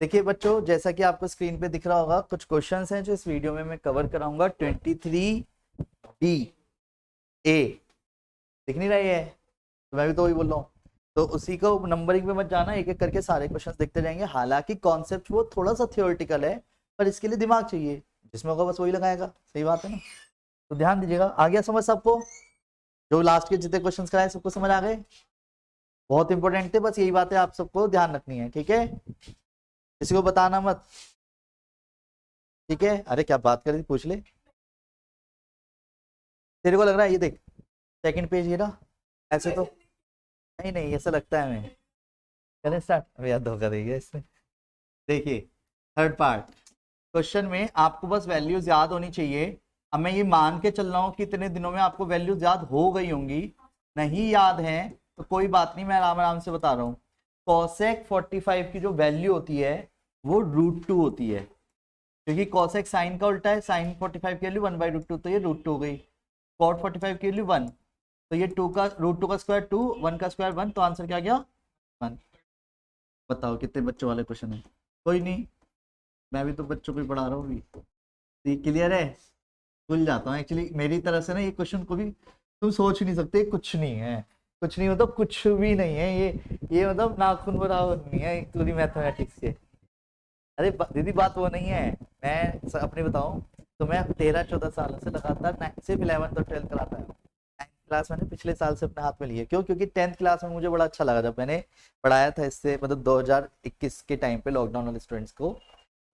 देखिए बच्चों, जैसा कि आपको स्क्रीन पे दिख रहा होगा, कुछ क्वेश्चंस हैं जो इस वीडियो में मैं कवर कराऊंगा। 23B ए दिख नहीं रही है? तो मैं भी तो वही बोल रहा हूँ। तो उसी को नंबरिंग पे मत जाना, एक एक करके सारे क्वेश्चंस देखते जाएंगे। हालांकि कॉन्सेप्ट वो थोड़ा सा थियोरेटिकल है, पर इसके लिए दिमाग चाहिए, जिसमें होगा बस वही लगाएगा। सही बात है ना? तो ध्यान दीजिएगा। आ गया समझ सबको? जो लास्ट के जितने क्वेश्चंस कराए सबको समझ आ गए? बहुत इंपॉर्टेंट थे, बस यही बातें आप सबको ध्यान रखनी है, ठीक है? किसी को बताना मत, ठीक है? अरे क्या बात कर रही थी, पूछ ले। तेरे को लग रहा है? ये देख, सेकंड पेज ये रहा। ऐसे तो नहीं नहीं, ऐसा लगता है हमें। करें स्टार्ट? अभी याद धोखा देगा इसमें। देखिए, थर्ड पार्ट क्वेश्चन में आपको बस वैल्यूज याद होनी चाहिए। अब मैं ये मान के चल रहा हूँ कि इतने दिनों में आपको वैल्यूज याद हो गई होंगी। नहीं याद है तो कोई बात नहीं, मैं आराम आराम से बता रहा हूँ। कॉसेक 45 की जो वैल्यू होती है वो √2 होती है, क्योंकि कॉसेक साइन का उल्टा है। साइन 45 की वैल्यू 1/√2, तो ये √2 हो गई। कॉट 45 की वैल्यू 1, तो ये 2 का √2 का स्क्वायर 2, 1 का स्क्वायर 1, तो आंसर क्या गया? 1। बताओ कितने बच्चों वाले क्वेश्चन है? कोई नहीं, मैं भी तो बच्चों को ही पढ़ा रहा हूँ अभी। तो ये क्लियर है? भूल जाता हूँ एक्चुअली, मेरी तरफ से ना ये क्वेश्चन को भी तुम सोच नहीं सकते। कुछ नहीं है, कुछ नहीं मतलब कुछ भी नहीं है ये मतलब नाखून बराबर नहीं है पूरी मैथमेटिक्स के। अरे दीदी बात वो नहीं है। मैं अपनी बताऊं तो मैं 13-14 सालों से लगातार सिर्फ 11th और 12th कराता हूँ। 9th क्लास मैंने पिछले साल से अपने हाथ में ली है। क्यों? क्योंकि 10th क्लास में मुझे बड़ा अच्छा लगा जब मैंने पढ़ाया था इससे, मतलब 2021 के टाइम पे लॉकडाउन वाले स्टूडेंट्स को।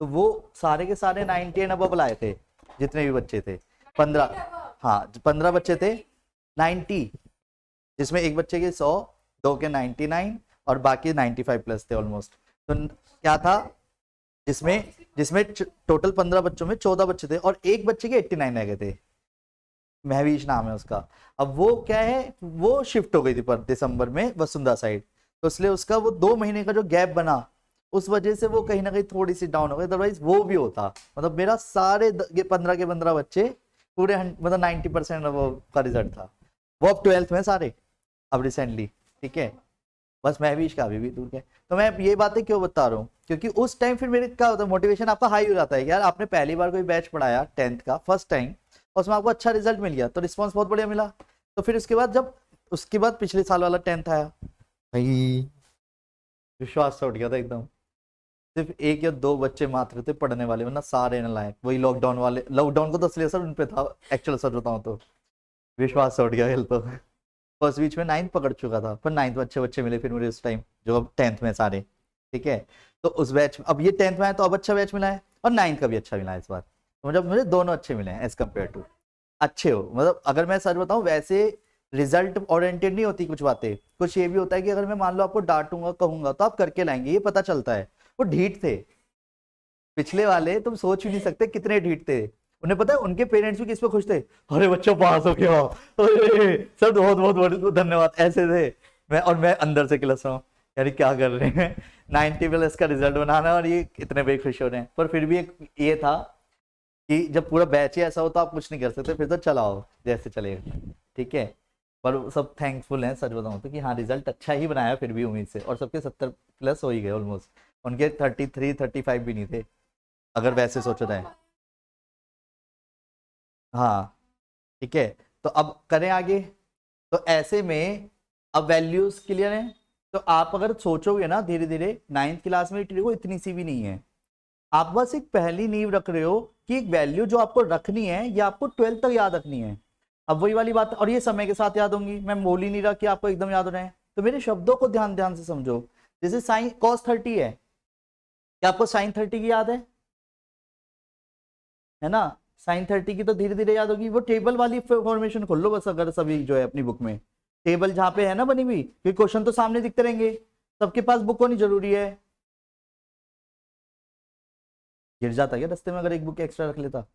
तो वो सारे के सारे 90 एंड अबव लाए थे, जितने भी बच्चे थे। 15, हाँ 15 बच्चे थे 90, जिसमें एक बच्चे के 100, दो के 99 और बाकी 95 प्लस थे ऑलमोस्ट। तो क्या था जिसमें जिसमें टोटल 15 बच्चों में 14 बच्चे थे और एक बच्चे के 89 रह गए थे। महवीश नाम है उसका। अब वो क्या है, वो शिफ्ट हो गई थी पर दिसंबर में वसुंधरा साइड, तो इसलिए उसका वो 2 महीने का जो गैप बना, उस वजह से वो कहीं ना कहीं थोड़ी सी डाउन हो गई। अदरवाइज वो भी होता, मतलब मेरा सारे 15 के 15 बच्चे पूरे मतलब 90% का रिजल्ट था। वो अब 12th में सारे, अब रिसेंटली, ठीक है? बस महवीश का अभी भी दूर है। तो मैं ये बातें क्यों बता रहा हूँ, क्योंकि उस टाइम फिर मेरे क्या होता है, मोटिवेशन आपका हाई हो जाता है। यार आपने पहली बार कोई बैच पढ़ाया 10th का फर्स्ट टाइम, और उसमें आपको अच्छा रिजल्ट मिल गया, तो रिस्पॉन्स बहुत बढ़िया मिला। तो फिर उसके बाद जब उसके बाद पिछले साल वाला 10th आया, भाई विश्वास से उठ गया था एकदम। सिर्फ एक या दो बच्चे मात्र थे पढ़ने वाले, वरना सारे नलायक। वही लॉकडाउन वाले, लॉकडाउन को तो असली असर उन पे था, एक्चुअल असर बताऊं तो। विश्वास से उठ गया हिल तो। फर्स्ट बीच में 9th पकड़ चुका था, पर 9th में अच्छे बच्चे मिले फिर मुझे उस टाइम, जो अब 10th में सारे, ठीक है? तो उस बैच, अब ये 10th में आया तो अब अच्छा बैच मिला है, और 9th का भी अच्छा मिला है इस बार। तो मतलब मुझे दोनों अच्छे मिले हैं एज कम्पेयर टू। अच्छे हो मतलब, अगर मैं सच बताऊं, वैसे रिजल्ट ओरिएंटेड नहीं होती कुछ बातें। कुछ ये भी होता है कि अगर मैं मान लो आपको डांटूंगा कहूंगा तो आप करके लाएंगे, ये पता चलता है। वो ढीठ थे पिछले वाले, तुम सोच भी नहीं सकते कितने ढीठ थे। उन्हें पता है उनके पेरेंट्स भी किस पे खुश थे? अरे बच्चों पास हो गया, अरे सर बहुत बहुत बहुत धन्यवाद, ऐसे थे। मैं अंदर से किलस रहा हूँ, यार क्या कर रहे हैं, 90+ का रिजल्ट बनाना और ये इतने बे खुश हो रहे हैं। पर फिर भी एक ये था कि जब पूरा बैच ही ऐसा हो तो आप कुछ नहीं कर सकते, फिर तो चलाओ जैसे चलेगा, ठीक है? पर सब थैंकफुल हैं सच बताऊं तो, कि हाँ रिजल्ट अच्छा ही बनाया फिर भी उम्मीद से, और सबके 70+ हो ही गए ऑलमोस्ट। उनके 33-35 भी नहीं थे, अगर वैसे सोचा जाए। हाँ, ठीक है। तो अब करें आगे। तो ऐसे में अब वैल्यूज क्लियर है। तो आप अगर सोचोगे ना धीरे धीरे, 9th क्लास में देखो इतनी सी भी नहीं है। आप बस एक पहली नींव रख रहे हो कि एक वैल्यू जो आपको रखनी है ये आपको 12th तक याद रखनी है। अब वही वाली बात, और ये समय के साथ याद होंगी। मैं बोल ही नहीं रहा कि आपको एकदम याद हो रहे हैं। तो मेरे शब्दों को ध्यान ध्यान से समझो। जैसे साइन cos 30 है, क्या आपको साइन 30 की याद है ना? साइन 30 की तो धीरे धीरे याद होगी। वो टेबल वाली फॉर्मेशन खोल लो बस, अगर सभी जो है अपनी बुक में टेबल जहां पे है ना बनी हुई, क्योंकि क्वेश्चन तो सामने दिखते रहेंगे। सबके पास बुक होनी जरूरी है। गिर जाता क्या रास्ते में अगर एक बुक एक्स्ट्रा रख लेता?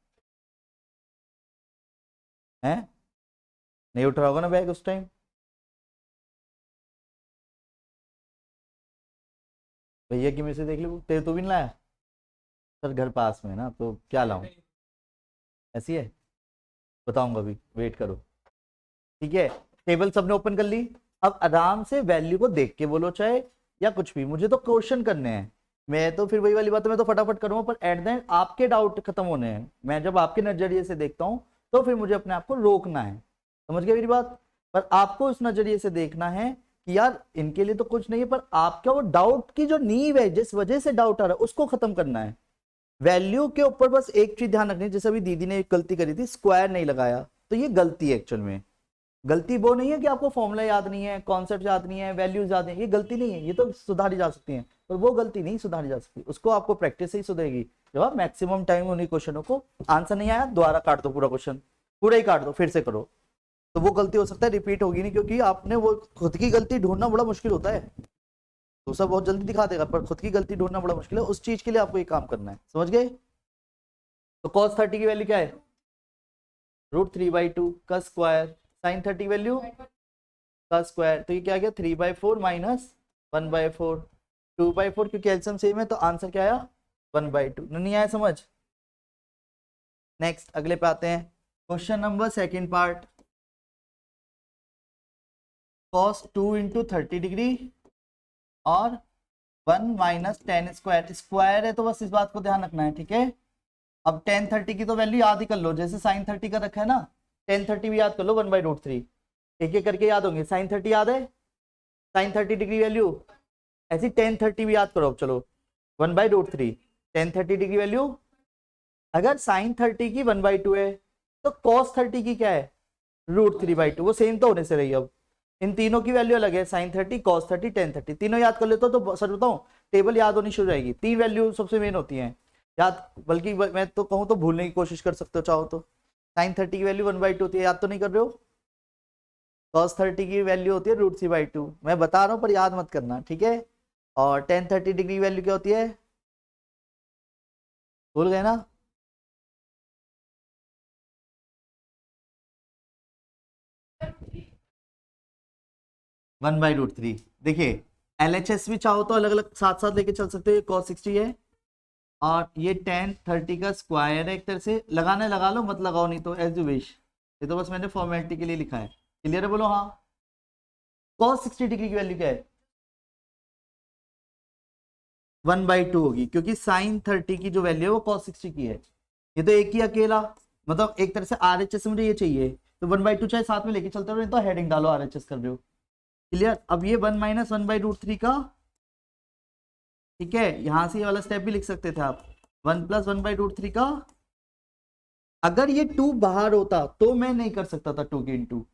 है? नहीं उठ रहा होगा ना बैग उस टाइम? भैया की मेरे से देख ली बुक, तेरे तो भी नहीं लाया? सर घर पास में है ना, तो क्या लाऊं? ऐसी है, बताऊंगा अभी, वेट करो। ठीक है, टेबल सबने ओपन कर ली। अब आराम से वैल्यू को देख के बोलो, चाहे या कुछ भी, मुझे तो क्वेश्चन करने हैं। मैं तो फिर वही वाली बात है, मैं तो फटाफट करूंगा, पर एट द एंड आपके डाउट खत्म होने हैं। मैं जब आपके नजरिए से देखता हूं तो फिर मुझे अपने आप को रोकना है, समझ गए मेरी बात। पर आपको उस नजरिए से देखना है कि यार इनके लिए तो कुछ नहीं है, पर आपका वो डाउट की जो नींव है, जिस वजह से डाउट आ रहा है, उसको खत्म करना है। वैल्यू के ऊपर बस एक चीज ध्यान रखनी है, जैसे अभी दीदी ने एक गलती करी थी, स्क्वायर नहीं लगाया, तो ये गलती है एक्चुअल में। गलती वो नहीं है कि आपको फॉर्मूला याद नहीं है, कॉन्सेप्ट याद नहीं है, वैल्यूज याद नहीं है, ये गलती नहीं है, ये तो सुधारी जा सकती है, पर वो गलती नहीं सुधारी जा सकती, उसको आपको प्रैक्टिस से ही सुधरेगी। जब आप मैक्सिमम टाइम उन्हीं क्वेश्चनों को, आंसर नहीं आया दोबारा काट दो, पूरा क्वेश्चन पूरा ही काट दो, फिर से करो, तो वो गलती हो सकता है रिपीट होगी नहीं, क्योंकि आपने वो खुद की गलती ढूंढना बड़ा मुश्किल होता है, दूसरा बहुत जल्दी दिखा देगा, पर खुद की गलती ढूंढना बड़ा मुश्किल है, उस चीज के लिए आपको ये काम करना है, समझ गए। तो cos 30 की वैल्यू क्या है, √3/2 का स्क्वायर, sin 30 वैल्यू का स्क्वायर, तो ये क्या गया 3/4 माइनस 1/4, 2/4, क्योंकि एलसीएम सेम है तो आंसर क्या आया 1/2। नहीं आया समझ। नेक्स्ट अगले पे आते हैं, question number second part, cos 2 into 30 degree और 1 माइनस टेन स्क्वायर, स्क्वायर है तो बस इस बात को ध्यान रखना है, ठीक है। अब टेन 30 की तो वैल्यू याद ही कर लो, जैसे sin 30 का रखा है ना, टेन 30 भी याद कर लो 1/√3, एक एक करके याद होंगे। sin 30 याद है, sin 30 डिग्री वैल्यू, ऐसी टेन 30 भी याद करो। चलो 1/√3, टेन 30 डिग्री वैल्यू, अगर sin 30 की 1/2 है तो cos 30 की क्या है √3/2, वो सेम तो होने से रही। अब इन तीनों की वैल्यू अलग है, sin 30, cos 30, टेन 30, तीनों याद कर लेते हो तो सच बताऊं टेबल याद होनी शुरू हो जाएगी। तीन वैल्यू सबसे मेन होती हैं याद, बल्कि मैं तो कहूँ तो भूलने की कोशिश कर सकते हो चाहो तो। sin 30 की वैल्यू 1/2 होती है, याद तो नहीं कर रहे हो। cos 30 की वैल्यू होती है √3/2, मैं बता रहा हूँ पर याद मत करना, ठीक है। और टेन 30 डिग्री वैल्यू क्या होती है, भूल गए ना।1/√3, देखिए LHS भी चाहो तो अलग अलग साथ साथ लेके चल सकते हो, cos 60 है और ये टेन 30 का स्क्वायर है, एक तरह से लगाने लगा लो, मत लगाओ नहीं तो एज यू विश, ये तो बस मैंने फॉर्मेलिटी के लिए लिखा है। क्लियर है, बोलो हाँ। cos 60 डिग्री की वैल्यू क्या है 1/2 होगी, क्योंकि sin 30 की जो वैल्यू है वो cos 60 की है। ये तो एक ही अकेला, मतलब एक तरह से RHS मुझे ये चाहिए, तो 1/2 चाहे साथ में लेके चलते रहो, नहीं तो हेडिंग डालो RHS कर रहे हो। क्लियर। अब ये 1 माइनस 1/√3 का, ठीक है, यहां से ये वाला स्टेप भी लिख सकते थे आप, 1 प्लस 1/√3 का। अगर ये 2 बाहर होता तो मैं नहीं कर सकता था 2 के इंटू।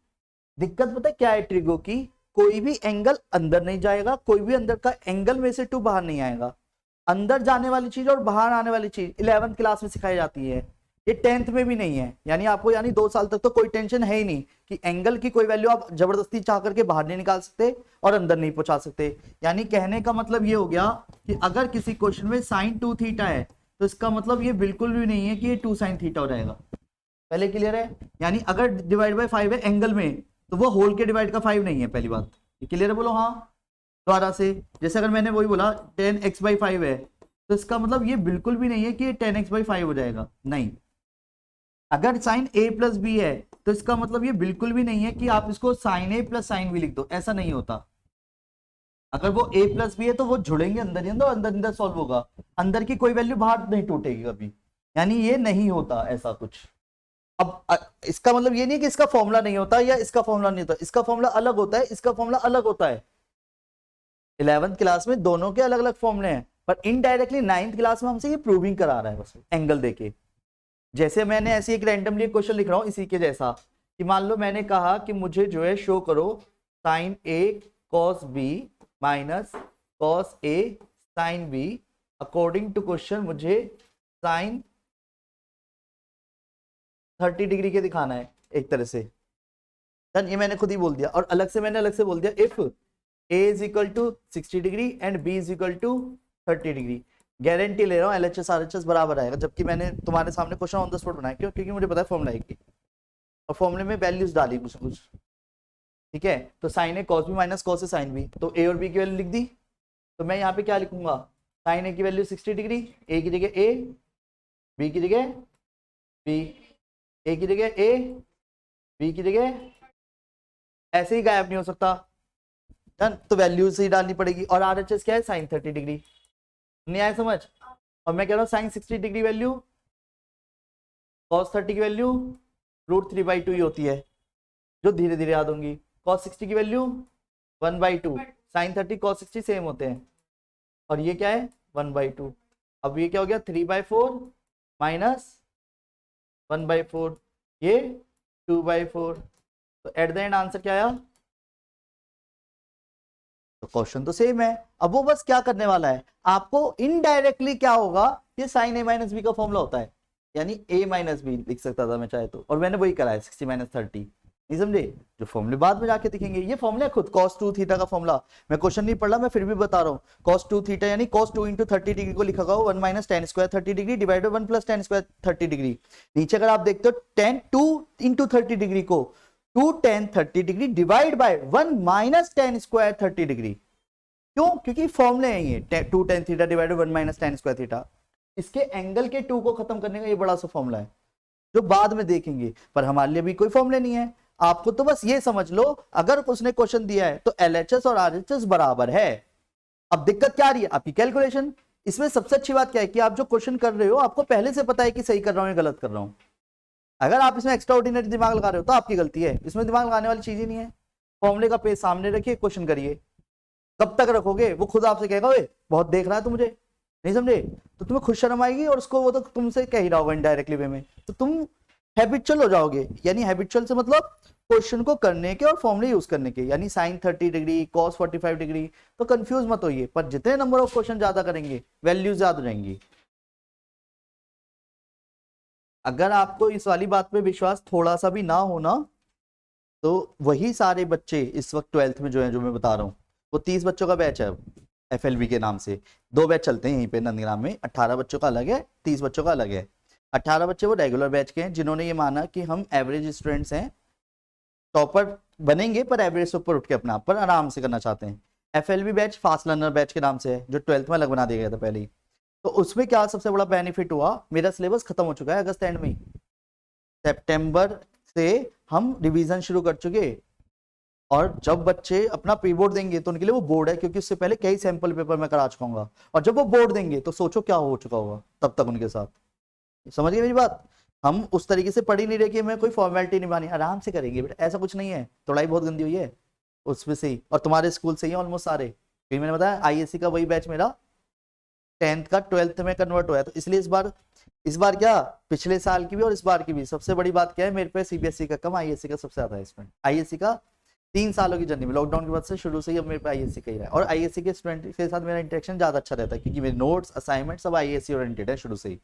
दिक्कत पता है क्या है ट्रिगो की, कोई भी एंगल अंदर नहीं जाएगा, कोई भी अंदर का एंगल में से 2 बाहर नहीं आएगा। अंदर जाने वाली चीज और बाहर आने वाली चीज 11th क्लास में सिखाई जाती है, ये 10th में भी नहीं है। यानी आपको, यानी 2 साल तक तो कोई टेंशन है ही नहीं कि एंगल की कोई वैल्यू आप जबरदस्ती चाह करके बाहर नहीं निकाल सकते और अंदर नहीं पहुंचा सकते। यानी कहने का मतलब ये हो गया कि अगर किसी क्वेश्चन में sin 2 थीटा है तो इसका मतलब ये बिल्कुल भी नहीं है कि ये 2 sin थीटा हो जाएगा। पहले क्लियर है। यानी अगर डिवाइड बाय 5 है एंगल में, तो वो होल के डिवाइड का 5 नहीं है, पहली बात। क्लियर है, बोलो हाँ दोबारा से। जैसे अगर मैंने वही बोला 10x/5 है, तो इसका मतलब ये बिल्कुल भी नहीं है कि ये 10x/5 हो जाएगा, नहीं। अगर साइन a प्लस बी है तो इसका मतलब ये बिल्कुल भी नहीं है कि आप इसको sine a plus sine B लिख दो, ऐसा नहीं होता। अगर वो a प्लस बी है तो वो जुड़ेंगे अंदर ही अंदर, अंदर अंदर सॉल्व होगा, अंदर की कोई वैल्यू बाहर नहीं टूटेगी कभी, यानी ये नहीं होता ऐसा कुछ। अब इसका मतलब ये नहीं है कि इसका फॉर्मूला नहीं होता या इसका फॉर्मूला नहीं होता, इसका फॉर्मूला अलग होता है, इसका फॉर्मूला अलग होता है। 11th क्लास में दोनों के अलग अलग फॉर्मूले हैं, पर इनडायरेक्टली 9th क्लास में हमसे ये प्रूविंग करा रहा है बस एंगल देके। जैसे मैंने ऐसी एक रैंडमली क्वेश्चन लिख रहा हूं इसी के जैसा, कि मान लो मैंने कहा कि मुझे जो है शो करो sine a cos b minus cos a sine b, according to question मुझे साइन 30 डिग्री के दिखाना है एक तरह से। डन, ये मैंने खुद ही बोल दिया, और अलग से मैंने अलग से बोल दिया if a is equal to 60 degree and b is equal to 30 degree. Guarantee ले रहा हूँ LHS RHS बराबर आएगा, जबकि मैंने तुम्हारे सामने क्वेश्चन ऑन द स्पॉट बनाया, क्यों, क्योंकि मुझे पता है फॉर्मूला आएगी और फॉर्मूले में वैल्यूज डाली कुछ कुछ, ठीक है। तो sign A cos B minus cos A sine B, तो ए और बी की वैल्यू लिख दी, तो मैं यहाँ पे क्या लिखूंगा, साइन ए की वैल्यू 60 डिग्री, ए की जगह ए, बी की जगह बी, ए की जगह ए, बी की जगह, ऐसे ही गायब नहीं हो सकता। डन, तो वैल्यू से ही डालनी पड़ेगी, और RHS क्या है साइन 30 डिग्री। नहीं आया समझ? और मैं कह रहा हूँ साइन 60 डिग्री वैल्यू कॉस 30 की वैल्यू √3/2 ही होती है, जो धीरे धीरे याद होंगी। कॉस 60 की वैल्यू 1/2, साइन 30 कॉस 60 सेम होते हैं, और ये क्या है 1/2। अब ये क्या हो गया 3/4 माइनस 1/4, ये 2/4। तो एट द एंड आंसर क्या आया? तो क्वेश्चन तो सेम है। अब वो बस क्या करने वाला है, आपको इनडायरेक्टली क्या होगा, ये साइन a माइनस बी का फॉर्मूला होता है, यानी a माइनस बी लिख सकता था मैं चाहे तो, और मैंने वही करा है 60 माइनस 30। नहीं समझे? जो फॉर्मूले बाद में जाके दिखेंगे, ये फॉर्मूला है खुद cos 2 थीटा का फॉर्मूला। मैं क्वेश्चन नहीं पढ़ रहा, मैं फिर भी बता रहा हूँ। cos 2 थीटा यानी cos 2 इंटू 30 डिग्री को लिखा होगा 1 minus tan square 30 degree divide by 1 plus tan square 30 degree. नीचे अगर आप देखते हो tan 2 इंटू 30 डिग्री को 2 tan 30 degree divide by 1 minus tan square 30 degree. क्यों? क्योंकि फॉर्मूले हैं ये 2 tan theta divide 1 minus tan square theta. इसके एंगल के 2 को खत्म करने का ये बड़ा सा फॉर्मूला है, जो बाद में देखेंगे, पर हमारे लिए भी कोई फॉर्मूले नहीं है। आपको तो बस ये समझ लो, अगर उसने क्वेश्चन दिया है तो LHS और RHS बराबर है। अब दिक्कत क्या आ रही है? आपकी कैलकुलेशन। इसमें सबसे अच्छी बात क्या है कि आप जो क्वेश्चन कर रहे हो आपको पहले से पता है कि सही कर रहा हूं या गलत कर रहा हूं। अगर आप इसमें एक्स्ट्रा ऑर्डिनरी दिमाग लगा रहे हो तो आपकी गलती है, इसमें दिमाग लगाने वाली चीज ही नहीं है। फॉर्मूले का पेज सामने रखिए, क्वेश्चन करिए। कब तक रखोगे? वो खुद आपसे कहेगा ओए बहुत देख रहा है तो मुझे नहीं समझे, तो तुम्हें खुद शर्म आएगी, और उसको वो तो तुमसे कह ही रहा होगा इनडायरेक्टली वे में, तो तुम हैबिचुअल हो जाओगे। यानी हैबिचुअल से मतलब क्वेश्चन को करने के और फॉर्मूले यूज करने के, यानी साइन 30 डिग्री कॉस 45 डिग्री। तो कंफ्यूज मत होइए, पर जितने नंबर ऑफ क्वेश्चन ज्यादा करेंगे वैल्यूज याद हो जाएंगी। अगर आपको इस वाली बात पे विश्वास थोड़ा सा भी ना होना, तो वही सारे बच्चे इस वक्त 12th में जो है, जो मैं बता रहा हूँ, वो 30 बच्चों का बैच है FLB के नाम से। 2 बैच चलते हैं यहीं पे नंदीग्राम में, 18 बच्चों का अलग है, 30 बच्चों का अलग है। 18 बच्चे वो रेगुलर बैच के हैं, जिन्होंने ये माना कि हम एवरेज स्टूडेंट्स हैं, टॉपर बनेंगे पर एवरेज से ऊपर उठ के अपना पर आराम से करना चाहते हैं। FLB batch fast learner batch के नाम से है, जो 12th में अलग बना दिया गया था पहले ही। तो उसमें क्या सबसे बड़ा बेनिफिट हुआ, मेरा सिलेबस खत्म हो चुका है अगस्त एंड में, सितंबर से हम रिवीजन शुरू कर चुके। और जब बच्चे अपना प्री बोर्ड देंगे तो उनके लिए वो बोर्ड है, क्योंकि उससे पहले कई सैंपल पेपर मैं करा चुका हूँ। और जब वो बोर्ड देंगे तो सोचो क्या हो चुका होगा तब तक उनके साथ। समझ गए मेरी बात? हम उस तरीके से पढ़ ही नहीं रहे कि हमें कोई फॉर्मेलिटी निभानी, आराम से करेंगे बेटा, ऐसा कुछ नहीं है। तोड़ाई बहुत गंदी हुई है उसमें से ही, और तुम्हारे स्कूल से ही ऑलमोस्ट सारे, क्योंकि मैंने बताया ISC का वही बैच मेरा 10th का 12th में कन्वर्ट हुआ, तो इसलिए इस बार क्या पिछले साल की भी और इस बार की भी सबसे बड़ी बात क्या है, मेरे पे CBSE का कम, ISC का सबसे ज्यादा है इसमें। ISC का 3 सालों की जर्नी में, लॉकडाउन के बाद से शुरू से ही अब मेरे पे ISC का ही रहा है, और ISC के स्टूडेंट के साथ मेरा इंटरेक्शन ज्यादा अच्छा रहता है, क्योंकि मेरे नोट्स असाइनमेंट सब ISC ओरिएंटेड है शुरू से ही,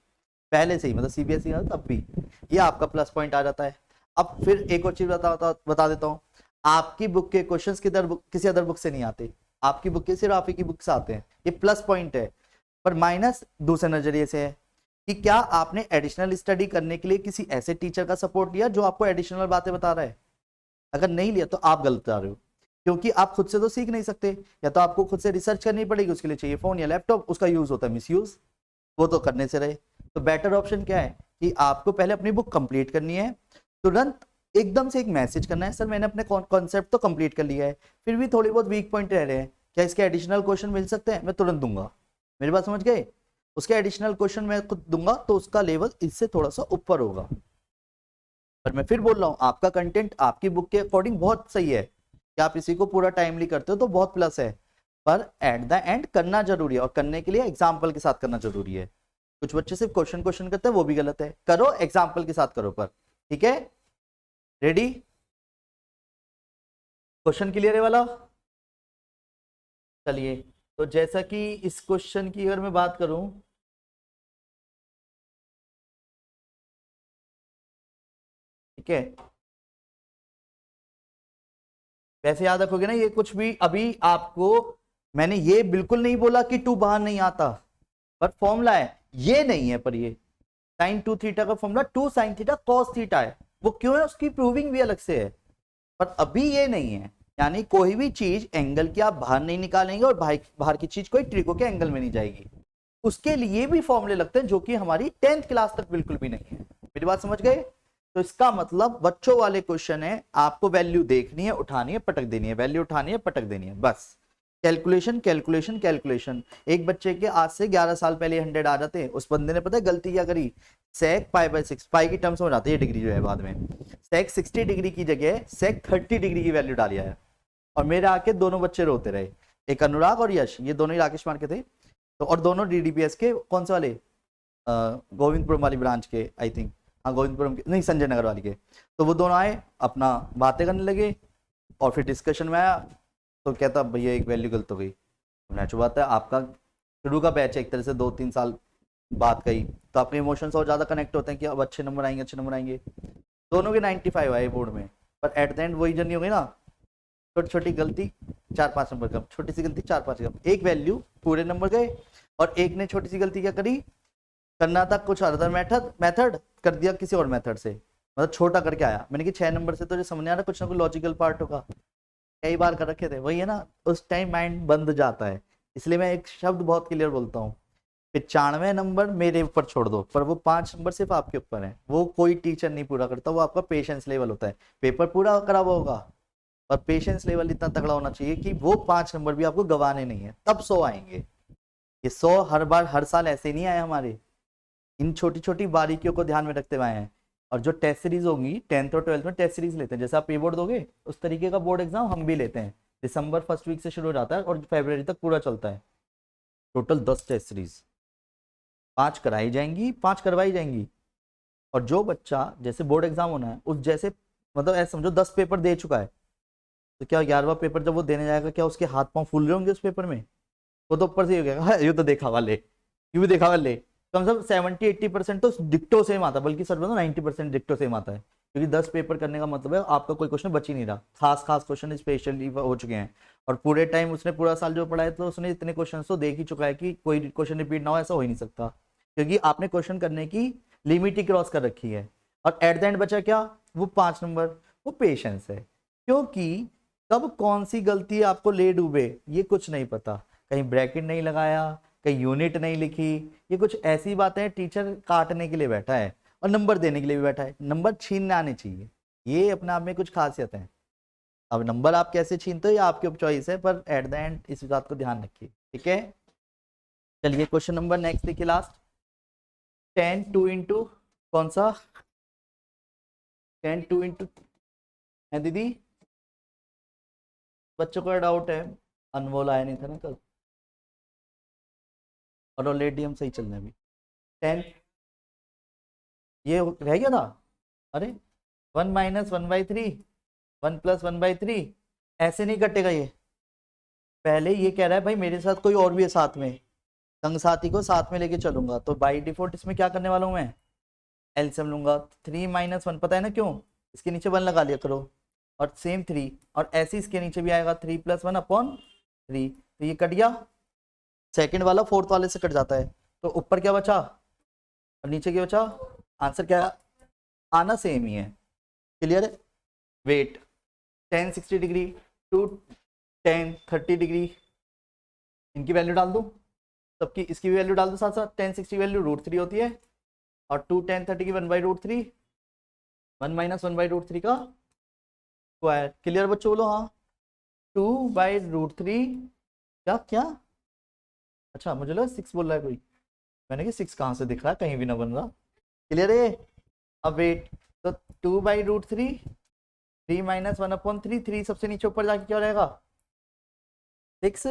पहले से ही, मतलब CBSE का तब भी। ये आपका प्लस पॉइंट आ जाता है। अब फिर एक और चीज बता देता हूँ, आपकी बुक के क्वेश्चंस किसी अदर बुक से नहीं आते, आपकी बुक के सिर्फ आप ही की बुक से आते हैं, ये प्लस पॉइंट है। पर माइनस दूसरे नजरिए से है कि क्या आपने एडिशनल स्टडी करने के लिए किसी ऐसे टीचर का सपोर्ट लिया जो आपको एडिशनल बातें बता रहा है? अगर नहीं लिया तो आप गलत जा रहे हो, क्योंकि आप खुद से तो सीख नहीं सकते, या तो आपको खुद से रिसर्च करनी पड़ेगी, उसके लिए चाहिए फोन या लैपटॉप, उसका यूज होता है मिसयूज, वो तो करने से रहे। तो बेटर ऑप्शन क्या है कि आपको पहले अपनी बुक कंप्लीट करनी है, तुरंत एकदम से एक मैसेज करना है, सर मैंने अपने कॉन्सेप्ट तो कंप्लीट कर लिया है, फिर भी थोड़ी बहुत वीक पॉइंट रह रहे हैं, क्या इसके एडिशनल क्वेश्चन मिल सकते हैं? मैं तुरंत दूंगा। मेरी बात समझ गए? उसके एडिशनल क्वेश्चन मैं खुद दूंगा, तो उसका लेवल इससे थोड़ा सा ऊपर होगा। पर मैं फिर बोल रहा हूँ, आपका कंटेंट आपकी बुक के अकॉर्डिंग बहुत सही है, कि आप इसी को पूरा टाइमली करते हो तो बहुत प्लस है, पर एट द एंड करना जरूरी है, और करने के लिए एग्जाम्पल के साथ करना जरूरी है। कुछ बच्चे सिर्फ क्वेश्चन करते हैं, वो भी गलत है, करो एग्जाम्पल के साथ करो। पर ठीक है, रेडी? क्वेश्चन क्लियर है वाला? चलिए, तो जैसा कि इस क्वेश्चन की अगर मैं बात करूं, ठीक है, वैसे याद रखोगे ना, ये कुछ भी अभी आपको मैंने ये बिल्कुल नहीं बोला कि 2 बाहर नहीं आता, पर फॉर्मूला है, ये नहीं है, पर ये sin 2 थीटा का formula 2 sin theta cos theta है। वो क्यों है, उसकी प्रूविंग भी अलग से है, पर अभी ये नहीं है। यानी कोई भी चीज एंगल की आप बाहर नहीं निकालेंगे, और बाहर की चीज कोई ट्रिको के एंगल में नहीं जाएगी, उसके लिए भी फॉर्मूले लगते हैं, जो कि हमारी 10th क्लास तक बिल्कुल भी नहीं है। मेरी बात समझ गए? तो इसका मतलब बच्चों वाले क्वेश्चन है, आपको वैल्यू देखनी है, उठानी है, पटक देनी है, वैल्यू उठानी है, पटक देनी है, बस। Calculation calculation calculation. एक बच्चे के आज से 11 साल पहले 100 आ जाते हैं, उस बंदे ने पता है गलती क्या करी, सेक पाई बाय 6, पाई की टर्म्स में जाती है डिग्री जो है बाद में, सेक 60 डिग्री की जगह सेक 30 डिग्री की वैल्यू डाली है। और मेरे आके दोनों बच्चे रोते रहे, एक अनुराग और यश, ये दोनों ही राकेश मार के थे, तो और दोनों डीडीपीएस के कौन से वाले, गोविंदपुरम वाली ब्रांच के आई थिंक, हाँ गोविंदपुरम के नहीं, संजय नगर वाली के। तो वो दोनों आए, अपना बातें करने लगे, और फिर डिस्कशन में आया तो कहता भैया एक वैल्यू गलत हो गई। नेचुरल बात है, आपका शुरू का बैच है एक तरह से, 2-3 साल बात कही, तो आपके इमोशंस और ज़्यादा कनेक्ट होते हैं कि अब अच्छे नंबर आएंगे, अच्छे नंबर आएंगे। दोनों के 95 आए बोर्ड में, पर एट द एंड वही जर्नी हो गई ना, छोटी छोटी गलती 4-5 नंबर कम, छोटी सी गलती 4-5 कम, एक वैल्यू पूरे नंबर गए। और एक ने छोटी सी गलती क्या करी, करना था कुछ अदर मेथड कर दिया किसी और मेथड से, मतलब छोटा करके आया। मैंने कि 6 नंबर से तो जो समझ आ रहा कुछ ना कुछ लॉजिकल पार्ट होगा, कई बार कर रखे थे, वही है ना, उस टाइम माइंड बंद जाता है। इसलिए मैं एक शब्द बहुत क्लियर बोलता हूँ, 95 नंबर मेरे ऊपर छोड़ दो, पर वो 5 नंबर सिर्फ आपके ऊपर है, वो कोई टीचर नहीं पूरा करता, वो आपका पेशेंस लेवल होता है। पेपर पूरा करा हुआ होगा, और पेशेंस लेवल इतना तगड़ा होना चाहिए कि वो 5 नंबर भी आपको गंवाने नहीं है, तब 100 आएंगे। ये 100 हर बार हर साल ऐसे नहीं आए हमारे, इन छोटी छोटी बारीकियों को ध्यान में रखते हुए आए हैं। और जो टेस्ट सीरीज होगी 10th और 12th में टेस्ट सीरीज लेते हैं, जैसे आप प्री बोर्ड दोगे उस तरीके का बोर्ड एग्जाम हम भी लेते हैं। दिसंबर फर्स्ट वीक से शुरू हो जाता है और फरवरी तक पूरा चलता है। टोटल 10 टेस्ट सीरीज, 5 कराई जाएंगी, 5 करवाई जाएंगी। और जो बच्चा जैसे बोर्ड एग्जाम होना है उस जैसे, मतलब ऐसे समझो 10 पेपर दे चुका है, तो क्या 11वां पेपर जब वो देने जाएगा, क्या उसके हाथ पांव फूल रहे होंगे उस पेपर में? वो तो ऊपर से ही हो गया, हाँ, ये तो देखा वाले, ये भी देखा वाले। कम से कम 70-80% तो डिक्टो सेम आता है, बल्कि सर बताओ 90% डिक्टो सेम आता है, क्योंकि 10 पेपर करने का मतलब है आपका कोई क्वेश्चन बच ही नहीं रहा, खास खास क्वेश्चन स्पेशली हो चुके हैं। और पूरे टाइम उसने पूरा साल जो पढ़ा है तो उसने इतने क्वेश्चन तो देख ही चुका है कि कोई क्वेश्चन रिपीट ना हो, ऐसा हो ही नहीं सकता, क्योंकि आपने क्वेश्चन करने की लिमिट ही क्रॉस कर रखी है। और एट द एंड बचा क्या, वो 5 नंबर, वो पेशेंस है। क्योंकि कब कौन सी गलती आपको ले डूबे ये कुछ नहीं पता, कहीं ब्रैकेट नहीं लगाया, कहीं यूनिट नहीं लिखी, ये कुछ ऐसी बातें टीचर काटने के लिए बैठा है और नंबर देने के लिए भी बैठा है, नंबर छीनने आने चाहिए, ये अपने आप में कुछ खासियत है। अब नंबर आप कैसे छीनते हो ये आपके ऊपर चॉइस है, पर एट द एंड इस बात को ध्यान रखिए, ठीक है। चलिए क्वेश्चन नंबर नेक्स्ट देखिए, लास्ट 10 2 इंटू कौन सा, 10 2 इंटू है दीदी, बच्चों को डाउट है, अनमोल आया नहीं था ना कल, और ऑलरेडी हम सही चल रहे हैं अभी। 10 ये रह गया था, अरे 1 माइनस 1/3, 1 प्लस 1/3, ऐसे नहीं कटेगा ये। पहले ये कह रहा है भाई मेरे साथ कोई और भी है साथ में, संग साथी को साथ में लेके चलूंगा, तो बाई डिफॉल्ट इसमें क्या करने वाला हूँ मैं, एलसीएम लूंगा। 3 माइनस 1 पता है ना क्यों, इसके नीचे 1 लगा लिया करो, और सेम 3, और ऐसे इसके नीचे भी आएगा 3 + 1/3, तो ये कट गया, सेकंड वाला फोर्थ वाले से कट जाता है, तो ऊपर क्या बचा और नीचे क्या बचा, आंसर क्या आना सेम ही है, क्लियर है। वेट 10 60 डिग्री टू 10 30 डिग्री, इनकी वैल्यू डाल दूं, सबकी इसकी भी वैल्यू डाल दो साथ साथ। 10 60 वैल्यू √3 होती है, और 2 10 30 की 1/√3, 1 माइनस 1/√3 का स्क्वायर, क्लियर बच्चों बोलो हाँ। 2/√3 क्या क्या, अच्छा मुझे लगा 6 बोल रहा है कोई, मैंने कि 6 कहाँ से दिख रहा है, कहीं भी ना बन रहा, क्लियर है। अब वेट, तो 2/√3, 3 माइनस 1/3, 3 सबसे नीचे ऊपर जाके क्या रहेगा 6,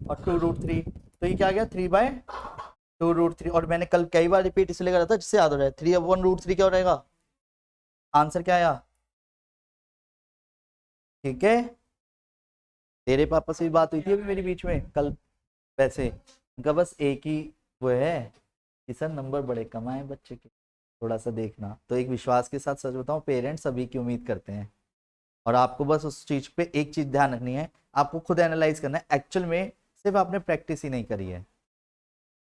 और 2√3, तो ये क्या आ गया 3/2√3। और मैंने कल कई बार रिपीट इसलिए करा था जिससे याद हो रहा है, 3/1√3 क्या हो रहेगा, आंसर क्या आया, ठीक है। तेरे पापा से भी बात हुई थी अभी मेरी बीच में कल, वैसे उनका बस एक ही वो है कि सर नंबर बड़े कम आए बच्चे के, थोड़ा सा देखना। तो एक विश्वास के साथ सच बताऊं, पेरेंट्स सभी की उम्मीद करते हैं, और आपको बस उस चीज पे एक चीज ध्यान रखनी है, आपको खुद एनालाइज करना है, एक्चुअल में सिर्फ आपने प्रैक्टिस ही नहीं करी है।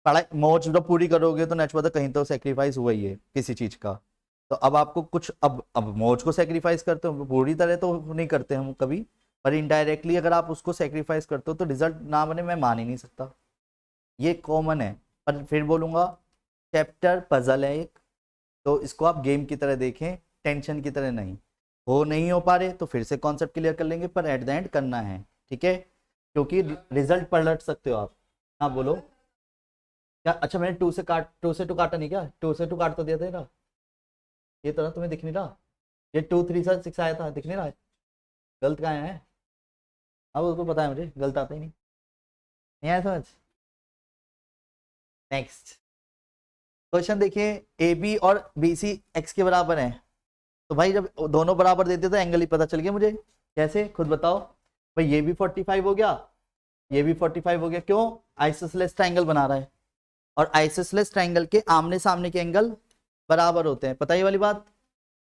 पढ़ाई मौज जब पूरी करोगे तो नेचुरल कहीं तो सेक्रीफाइस हुआ ही है किसी चीज का, तो अब आपको कुछ, अब मौज को सेक्रीफाइस करते हो, पूरी तरह तो नहीं करते हम कभी, पर इनडायरेक्टली अगर आप उसको सेक्रीफाइस करते हो तो रिजल्ट ना बने, मैं मान ही नहीं सकता, ये कॉमन है। पर फिर बोलूंगा चैप्टर पजल है एक, तो इसको आप गेम की तरह देखें, टेंशन की तरह नहीं। हो नहीं हो पा रहे तो फिर से कॉन्सेप्ट क्लियर कर लेंगे, पर एट द एंड करना है, ठीक है। क्योंकि रिजल्ट पलट सकते हो आप। हाँ बोलो क्या? अच्छा मैंने टू से टू काटा नहीं क्या? टू से टू काट तो दिया था ना, ये तो ना तुम्हें दिख नहीं रहा? ये 2 3 6 आया था, दिख नहीं रहा? गलत कहाँ है? अब उसको पता है मुझे, गलत आता ही नहीं, नहीं आया समझ। नेक्स्ट क्वेश्चन देखिए, ए बी और बी सी एक्स के बराबर है। तो भाई जब दोनों बराबर देते तो एंगल ही पता चल गया मुझे। कैसे खुद बताओ भाई? ये भी 45 हो गया, ये भी 45 हो गया। क्यों? आइसोसेलेस ट्रायंगल बना रहा है, और आइसोसेलेस ट्रायंगल के आमने सामने के एंगल बराबर होते हैं, पता ही वाली बात।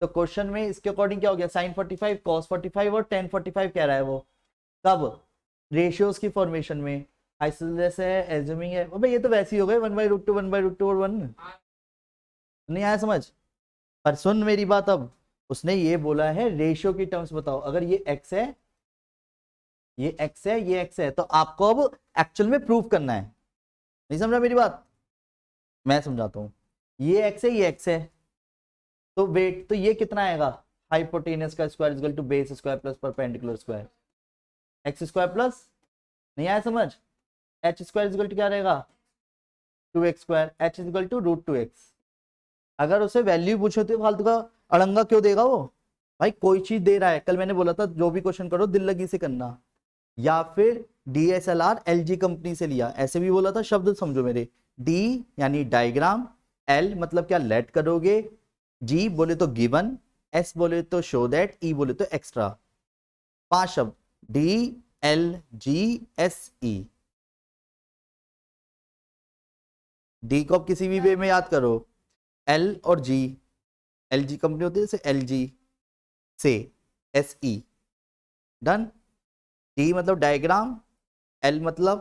तो क्वेश्चन में इसके अकॉर्डिंग क्या हो गया? साइन 45 कॉस 45 और टेन 45 कह रहा है वो। कब? रेशियोज की फॉर्मेशन में। आइसोसेलेस है, एज्यूमिंग है, भाई ये तो वैसे ही हो गए 1/√2 1/√2 और 1। नहीं आया समझ? पर सुन मेरी बात, अब उसने ये बोला है रेशियो की टर्म्स बताओ। अगर ये x है, ये x है, ये x है, तो आपको अब एक्चुअल में प्रूव करना है। नहीं समझा मेरी बात? मैं समझाता हूं। ये x है, ये x है, तो वेट तो ये कितना आएगा? हाइपोटेनस का square equal to base square plus perpendicular square, X square plus, नहीं आया समझ? एच स्क्वायर इक्वल टू क्या रहेगा? 2x square, H equal to √2x। अगर उसे वैल्यू पूछो तो फालतू का अड़ंगा क्यों देगा वो? भाई कोई चीज दे रहा है, कल मैंने बोला था जो भी क्वेश्चन करो दिल लगी से करना, या फिर DSLR LG कंपनी से लिया, ऐसे भी बोला था। शब्द समझो मेरे, डी यानी डायग्राम, एल मतलब क्या लेट करोगे, जी बोले तो गिवन, एस बोले तो शो दैट, ई बोले तो एक्स्ट्रा। 5 शब्द, DLGSE। डी को आप किसी भी वे में याद करो, एल और जी, LG कंपनी होती है जैसे LG से SE, डन। डी मतलब डायग्राम, एल मतलब,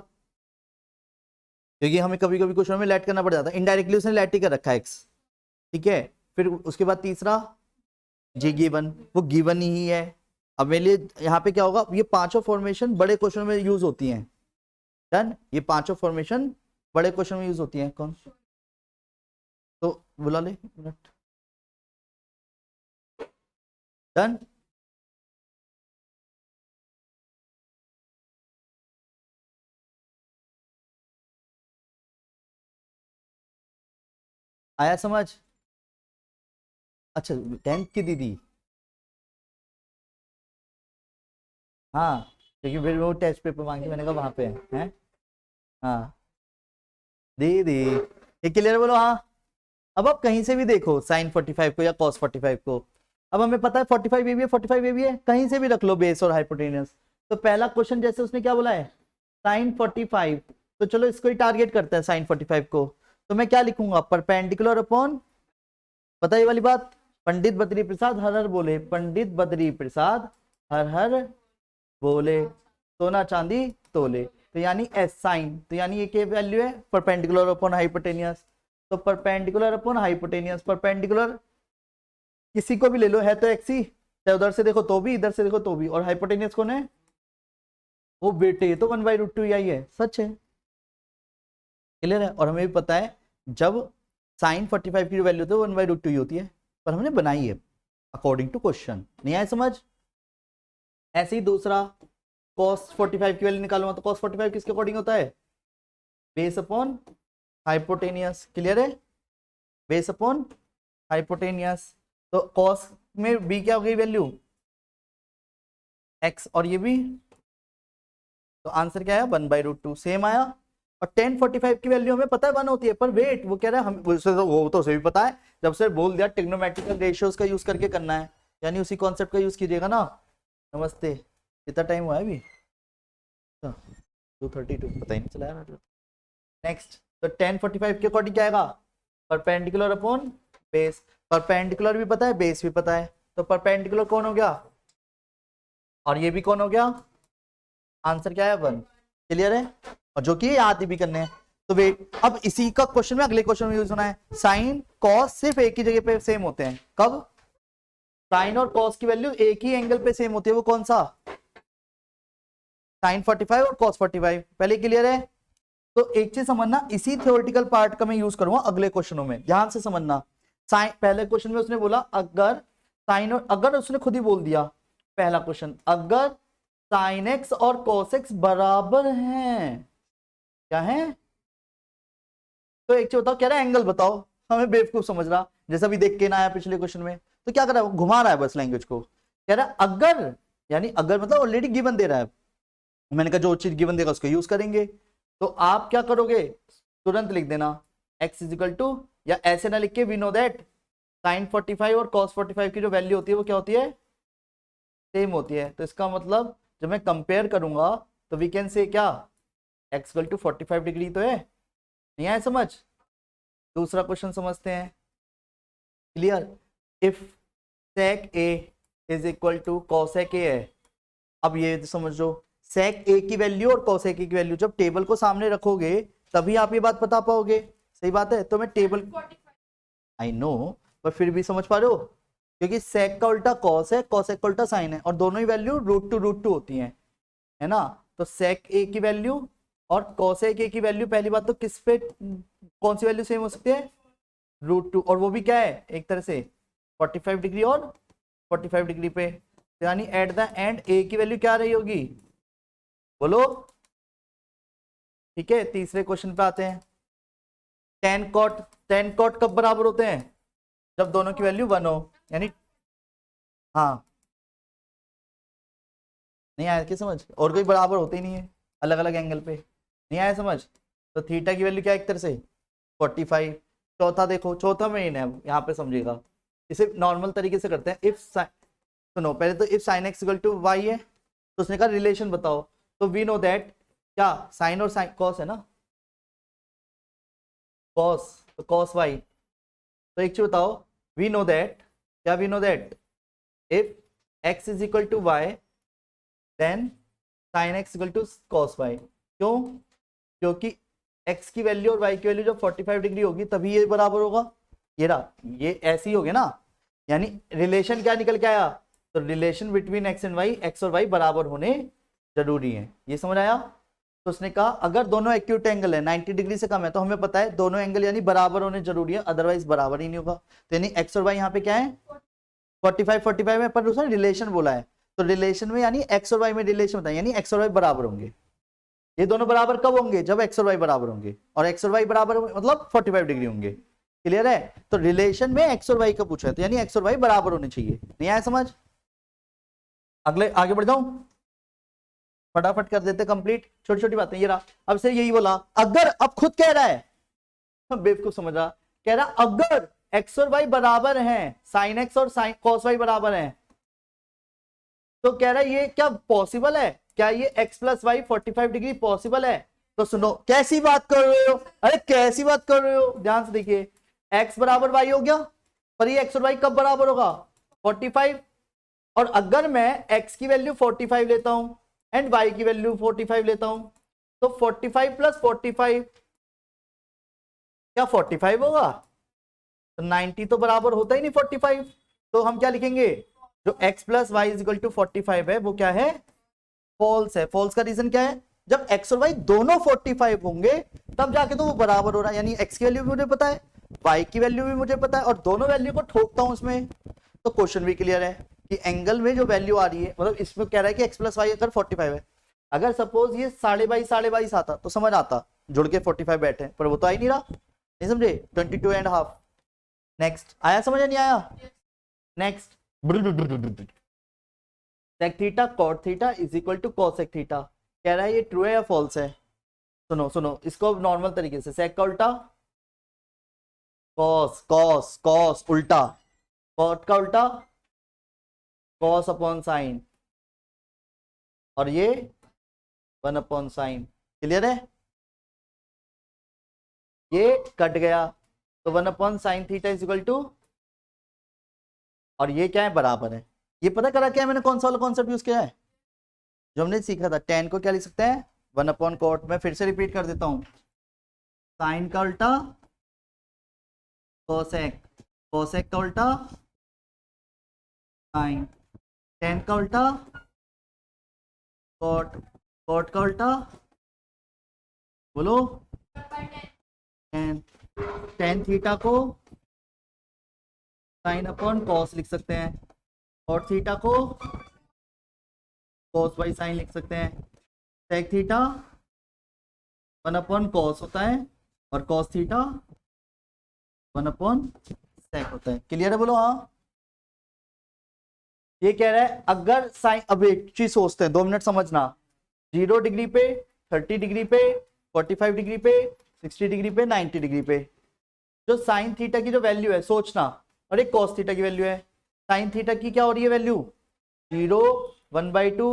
क्योंकि हमें कभी कभी क्वेश्चन में लेट करना पड़ जाता है, इनडायरेक्टली उसने लेट ही कर रखा है एक्स, ठीक है। फिर उसके बाद तीसरा जी गिवन, वो गिवन ही है। अब मेरे लिए यहाँ पे क्या होगा? ये पांचों फॉर्मेशन बड़े क्वेश्चन में यूज होती हैं, डन। ये पांचों फॉर्मेशन बड़े क्वेश्चन में यूज होती हैं। कौन? तो बुला ले मिनट, डन। आया समझ? अच्छा 10th की दीदी, हाँ, क्योंकि फिर वो टेस्ट पेपर मांगी, मैंने कहा वहां पे है। हाँ दीदी, ये क्लियर बोलो हाँ। अब आप कहीं से भी देखो साइन 45 को या कॉस 45 को, अब हमें पता है 45 ये भी है, 45 ये भी है, कहीं से भी रख लो बेस और हाइपोटेनस। तो पहला क्वेश्चन जैसे उसने क्या बोला है? साइन 45, तो चलो इसको ही टारगेट करते हैं साइन 45 को। तो मैं क्या लिखूंगा? परपेंडिकुलर अपॉन, पता है ये वाली बात, पंडित बद्री प्रसाद हर हर बोले, पंडित बद्री प्रसाद हर हर बोले, सोना चांदी तोले। तो यानी एस साइन, तो यानी ये क्या वैल्यू है? Perpendicular upon hypotenuse. तो परपेंडिकुलर अपॉन हाइपोटेनियस, परपेंडिकुलर किसी को भी ले लो, है तो एक्स ही, चाहे उधर से देखो तो भी, इधर से देखो तो भी, और हाइपोटेनियस कौन है? वो बेटे, ये तो 1/√2 यही है, सच है, क्लियर है। और हमें भी पता है जब साइन 45 की वैल्यू होती है 1/√2 ही होती है, पर हमने बनाई है अकॉर्डिंग टू क्वेश्चन। नहीं आया समझ? ऐसे ही दूसरा, cos 45 की वैल्यू निकालूंगा तो cos 45 किसके अकॉर्डिंग होता है? बेस अपॉन हाइपोटेनियस, क्लियर है? Base upon hypotenuse. तो cos में b क्या हो गई वैल्यू? x, और ये भी, तो आंसर क्या है? 1/√2 सेम आया। और tan 45 की वैल्यू हमें पता है 1 होती है, पर वेट वो कह रहा है हम उसे तो, वो तो उसे भी पता है, जब से बोल दिया ट्रिग्नोमेट्रिकल रेशियोज का यूज करके करना है, यानी उसी कॉन्सेप्ट का यूज कीजिएगा ना। नमस्ते, कितना टाइम हुआ है अभी? 2:32, पता ही नहीं चला यार। नेक्स्ट, तो tan 45 के अकॉर्डिंग क्या आएगा? परपेंडिकुलर अपॉन बेस, परपेंडिकुलर भी पता है, बेस भी पता है, तो परपेंडिकुलर कौन हो गया और ये भी कौन हो गया? आंसर क्या है? 1, क्लियर है। और जो कि याद भी करने हैं। तो वेट, अब इसी का क्वेश्चन में अगले क्वेश्चन में यूज होना है। साइन कॉस सिर्फ एक ही जगह पे सेम होते हैं, कब? साइन और कॉस की वैल्यू एक ही एंगल पे सेम होती है, वो कौन सा? साइन 45 और कॉस 45, पहले क्लियर है। तो एक चीज समझना, इसी थ्योरेटिकल पार्ट का मैं यूज करूंगा अगले क्वेश्चनों में, ध्यान से समझना। साइन, पहले क्वेश्चन में उसने बोला अगर साइन, और अगर उसने खुद ही बोल दिया, पहला क्वेश्चन, अगर साइन एक्स और कॉस एक्स बराबर हैं। क्या है? तो एक चीज बताओ, कह रहा है एंगल बताओ, हमें बेवकूफ समझ रहा, जैसा भी देख के ना आया पिछले क्वेश्चन में। तो क्या कर रहा है, घुमा रहा है बस लैंग्वेज को। कह रहा है अगर, यानी अगर मतलब ऑलरेडी गिवन दे रहा है, मैंने कहा जो चीज गिवन देगा उसको यूज करेंगे। तो आप क्या करोगे, तुरंत लिख देना x इज इक्वल टू, या ऐसे ना लिख के, वी नो दैट साइन 45 और कॉस 45 की जो वैल्यू होती है वो क्या होती है, सेम होती है। तो इसका मतलब जब मैं कंपेयर करूंगा तो वी कैन से क्या, x इक्वल टू 45 डिग्री तो है। नहीं आया समझ? दूसरा क्वेश्चन समझते हैं। Clear? If sec a is equal to cosec a है। अब ये समझो, sec a की वैल्यू और cosec a की वैल्यू जब टेबल को सामने रखोगे तभी आप ये बात बता पाओगे। सही बात है? तो मैं टेबल, आई नो, पर फिर भी समझ पा रहे हो, क्योंकि sec का उल्टा cos है, cosec का उल्टा sin है, और दोनों ही वैल्यू √2 होती हैं, है ना। तो sec a की वैल्यू और cosec a की वैल्यू, पहली बात तो किस पे, कौन सी वैल्यू सेम हो सकती है, √2, और वो भी क्या है एक तरह से 45 डिग्री और 45 डिग्री पे। यानी एट द एंड a की वैल्यू क्या रही होगी, बोलो। ठीक है, तीसरे क्वेश्चन पे आते हैं। tan cot कब बराबर होते हैं, जब दोनों की वैल्यू 1 हो, यानी हाँ, नहीं आया क्या समझ, और कोई बराबर होते ही नहीं है अलग अलग एंगल पे। नहीं आया समझ? तो थीटा की वैल्यू क्या है एक तरह से 45। चौथा देखो, चौथा मेन है, यहाँ पे समझिएगा, इसे नॉर्मल तरीके से करते हैं। इफ सुनो पहले तो, if sine X equal to Y है तो उसने कहा रिलेशन बताओ। तो वी नो दैट क्या, साइन और साइन कॉस है ना, कॉस, तो कॉस वाई। तो एक चीज बताओ, वी नो दैट, क्या we know that, if X is equal to Y then sine X equal to cos Y. क्यों? क्योंकि x की वैल्यू और y की वैल्यू जब 45 डिग्री होगी तभी ये बराबर होगा। ये रहा, ये ऐसे ही हो गया ना, यानी रिलेशन क्या निकल के आया, तो relation between x and y, x और y बराबर होने जरूरी है। ये समझ आया? तो उसने कहा अगर दोनों एक्यूट एंगल है 90 डिग्री से कम है, तो हमें पता है दोनों एंगल यानी बराबर होने जरूरी है, अदरवाइज बराबर ही नहीं होगा। तो यानी x और y यहाँ पे क्या है, 45 में, पर उसने रिलेशन बोला है, तो रिलेशन में यानी x और y में रिलेशन बताया, यानी x और y बराबर होंगे। ये दोनों बराबर कब होंगे, जब x और y बराबर होंगे, और x और y बराबर मतलब 45 डिग्री होंगे। क्लियर है? तो रिलेशन में x और y का पूछा है, तो यानी x और y बराबर होने चाहिए। नहीं आया समझ? अगले आगे बढ़ जाऊं, फटाफट कर देते कंप्लीट, छोटी छोटी बातें। ये रहा, अब से यही बोला, अगर, अब खुद कह रहा है, बेवकूफ समझ रहा, कह रहा अगर x और y बराबर हैं, साइन x और साइन कॉस y बराबर हैं, तो कह रहा है ये क्या पॉसिबल है, क्या ये x plus Y 45 degree possible है? तो सुनो, कैसी बात कर रहे हो, अरे कैसी बात कर रहे हो, ध्यान से देखिए, x बराबर y हो गया, पर ये x और y कब बराबर होगा, 45। और अगर मैं x की वैल्यू 45 लेता हूं एंड y की वैल्यू 45 लेता हूं, तो 45 प्लस 45 क्या 45 होगा, तो 90 तो बराबर होता ही नहीं 45। तो हम क्या लिखेंगे, जो x plus Y is equal to 45 है वो क्या है, फॉल्स है। फॉल्स का रीजन क्या है, जब x और y दोनों 45 होंगे तब जाके तो वो बराबर हो रहा है, यानी x की वैल्यू भी मुझे पता है, y की वैल्यू भी मुझे पता है, और दोनों वैल्यू को ठोकता हूं उसमें, तो क्वेश्चन भी क्लियर है कि एंगल में जो वैल्यू आ रही है, मतलब इसमें कह रहा है कि x प्लस वाई अगर 45 है, अगर सपोज ये 22.5 आता तो समझ आता, जुड़ के 45 बैठे, पर वो तो आ ही नहीं रहा, नहीं समझे, 22.5। नेक्स्ट आया समझ, नहीं आया? Next, sec theta cot theta is equal to cosec theta, कह रहा है ये ट्रू है या फॉल्स है। सुनो सुनो, इसको नॉर्मल तरीके से, सेक का उल्टा कॉस, कॉस कॉस उल्टा, कॉट का उल्टा कॉस अपॉन साइन, और ये 1 अपॉन साइन। क्लियर है? ये कट गया, तो 1 upon sine theta is equal to, और ये क्या है, बराबर है। ये पता करा क्या है मैंने, कौन सा वाला कॉन्सेप्ट यूज किया है, जो हमने सीखा था, टेन को क्या लिख सकते हैं, 1 अपॉन कॉट। मैं फिर से रिपीट कर देता हूं, साइन का उल्टा कोसेक, कोसेक का उल्टा साइन, टेन का उल्टा कॉट, कॉट का उल्टा बोलो टेन, टेन थीटा को साइन अपॉन कॉस लिख सकते हैं, और थीटा को कॉस बाई साइन लिख सकते हैं, सेक थीटा 1/cos होता है और कॉस थीटा 1/sec होता है। क्लियर है, बोलो हाँ। ये कह रहा है अगर साइन, अब एक चीज सोचते हैं, 2 मिनट समझना, 0 डिग्री पे, 30 डिग्री पे, 45 डिग्री पे, 60 डिग्री पे, 90 डिग्री पे जो साइन थीटा की जो वैल्यू है सोचना, और एक कॉस थीटा की वैल्यू है। साइन थीटा की क्या हो रही है वैल्यू 0, 1/2,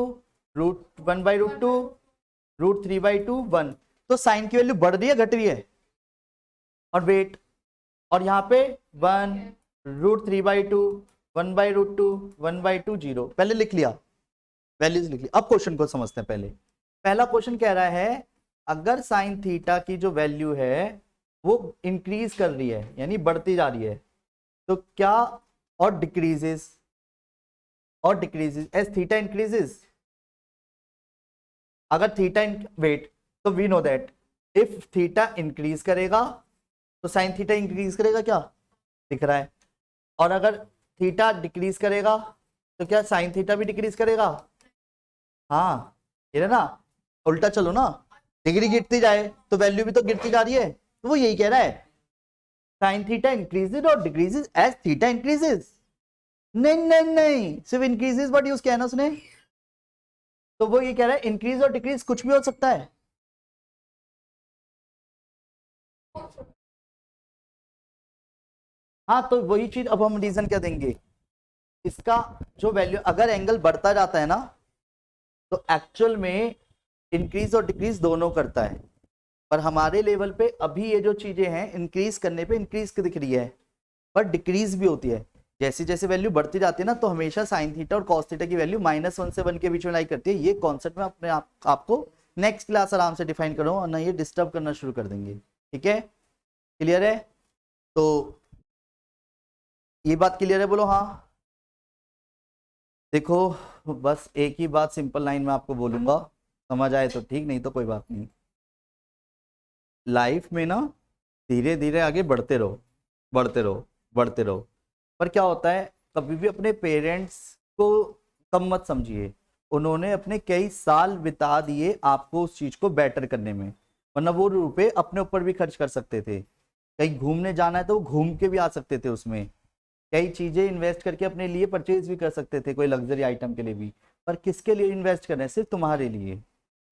√1/√2, √3/2, 1। तो साइन की वैल्यू बढ़ रही है घट रही है, और वेट, और यहाँ पे 1, √3/2, 1/√2, 1/2, 0। पहले लिख लिया, वैल्यूज लिख ली। अब क्वेश्चन को समझते हैं। पहले पहला क्वेश्चन कह रहा है अगर साइन थीटा की जो वैल्यू है वो इंक्रीज कर रही है यानी बढ़ती जा रही है, तो क्या, और डिक्रीजेस एज थीटा इंक्रीजेस। अगर थीटा वेट, तो we know that if theta increase करेगा तो साइन थीटा इंक्रीज करेगा, क्या दिख रहा है, और अगर थीटा डिक्रीज करेगा तो क्या साइन थीटा भी डिक्रीज करेगा। हाँ, ये ना, उल्टा चलो ना, डिग्री गिरती जाए तो वैल्यू भी तो गिरती जा रही है। तो वो यही कह रहा है साइन थीटा इंक्रीजेज और डिक्रीजेज एज थीटा इंक्रीजेज। नहीं नहीं नहीं, सिर्फ इंक्रीजेज वर्ड यूज किया ना उसने, तो वो ये कह रहा है इंक्रीज और डिक्रीज कुछ भी हो सकता है। हाँ, तो वही चीज अब हम रीजन क्या देंगे, इसका जो वैल्यू अगर एंगल बढ़ता जाता है ना तो एक्चुअल में इंक्रीज और डिक्रीज दोनों करता है, पर हमारे लेवल पे अभी ये जो चीजें हैं इंक्रीज करने पे इंक्रीज दिख रही है, पर डिक्रीज भी होती है। जैसे जैसे वैल्यू बढ़ती जाती है ना तो हमेशा साइन थीटा और कॉस थीटा की वैल्यू -1 से 1 के बीच में लाई करती है। ये कॉन्सेप्ट में अपने आपको नेक्स्ट क्लास आराम से डिफाइन करो, और ना ये डिस्टर्ब करना शुरू कर देंगे। ठीक है, क्लियर है, तो ये बात क्लियर है, बोलो हाँ। देखो बस एक ही बात सिंपल लाइन में आपको बोलूंगा, समझ आए तो ठीक, नहीं तो कोई बात नहीं। लाइफ में ना धीरे धीरे आगे बढ़ते रहो, बढ़ते रहो, बढ़ते रहो, पर क्या होता है कभी भी अपने पेरेंट्स को कम मत समझिए। उन्होंने अपने कई साल बिता दिए आपको उस चीज को बेटर करने में, वरना वो रुपए अपने ऊपर भी खर्च कर सकते थे। कहीं घूमने जाना है तो वो घूम के भी आ सकते थे, उसमें कई चीजें इन्वेस्ट करके अपने लिए परचेज भी कर सकते थे, कोई लग्जरी आइटम के लिए भी। पर किसके लिए इन्वेस्ट कर रहे हैं, सिर्फ तुम्हारे लिए।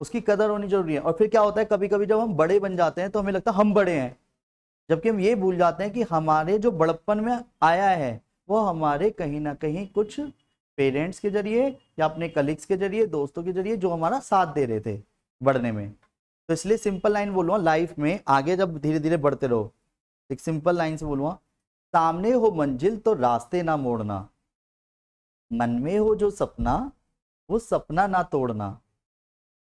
उसकी कदर होनी जरूरी है। और फिर क्या होता है कभी कभी जब हम बड़े बन जाते हैं तो हमें लगता है हम बड़े हैं, जबकि हम ये भूल जाते हैं कि हमारे जो बड़प्पन में आया है वो हमारे कहीं ना कहीं कुछ पेरेंट्स के जरिए या अपने कलीग्स के जरिए, दोस्तों के जरिए, जो हमारा साथ दे रहे थे बढ़ने में। तो इसलिए सिंपल लाइन बोलूँगा, लाइफ में आगे जब धीरे धीरे बढ़ते रहो, एक सिंपल लाइन से बोलूँगा, सामने हो मंजिल तो रास्ते ना मोड़ना, मन में हो जो सपना वो सपना ना तोड़ना,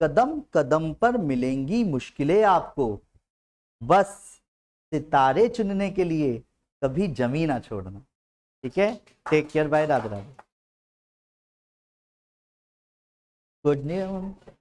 कदम कदम पर मिलेंगी मुश्किलें आपको, बस सितारे चुनने के लिए कभी जमीन ना छोड़ना। ठीक है, take care, bye, Radhe Radhe, good news.